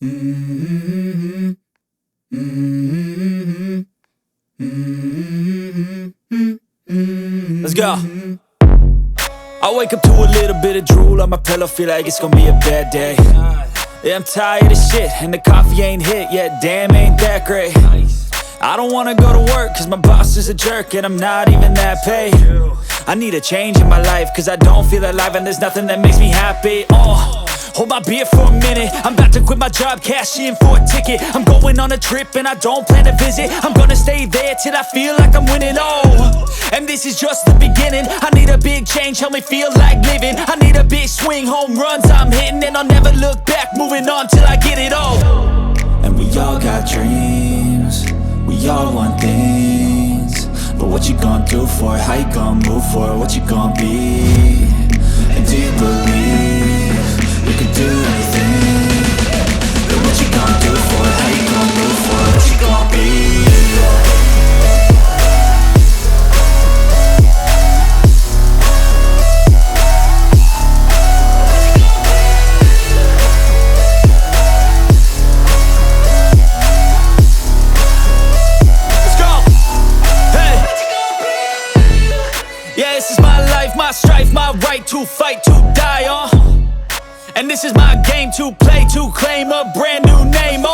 Mm-hmm. Mm-hmm. Mm-hmm. Let's go. I wake up to a little bit of drool on my pillow, feel like it's gonna be a bad day. Yeah, I'm tired of shit, and the coffee ain't hit yet, damn, ain't that great. I don't wanna go to work, cause my boss is a jerk, and I'm not even that paid. I need a change in my life, cause I don't feel alive, and there's nothing that makes me happy. Hold my beer for a minute, I'm about to quit my job, cash in for a ticket. I'm going on a trip and I don't plan to visit. I'm gonna stay there till I feel like I'm winning, and this is just the beginning. I need a big change, help me feel like living. I need a big swing, home runs I'm hitting, and I'll never look back, moving on till I get it all. And we all got dreams, we all want things, but what you gonna do for it? How you gonna move for it? What you gonna be? And do you believe you can do anything? But what you gonna do for it? How you gonna move for it? What you gonna be? Yeah, this is my life, my strife, my right to fight, to die on. And this is my game to play, to claim a brand new name,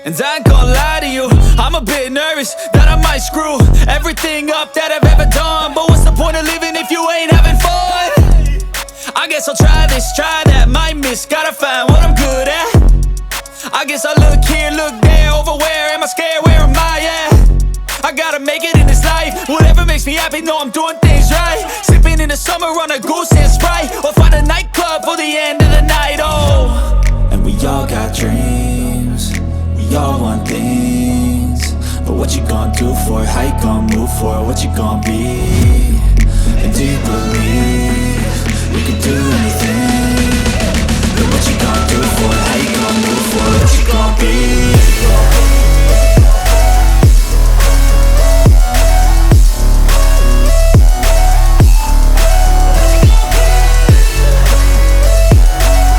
And I ain't gonna lie to you, I'm a bit nervous that I might screw everything up that I've ever done. But what's the point of living if you ain't having fun? I guess I'll try this, try that, might miss, gotta find what I'm good at. I guess I look here, look there, over where am I scared, where am I at? I gotta make it in this life, whatever makes me happy, know I'm doing things right. Sipping in the summer on a goose and Sprite, or find a nightclub for the end of the night, And we all got dreams, we all want things, but what you gonna do for it? How you gonna move for it? What you gonna be? And do you believe you can do anything?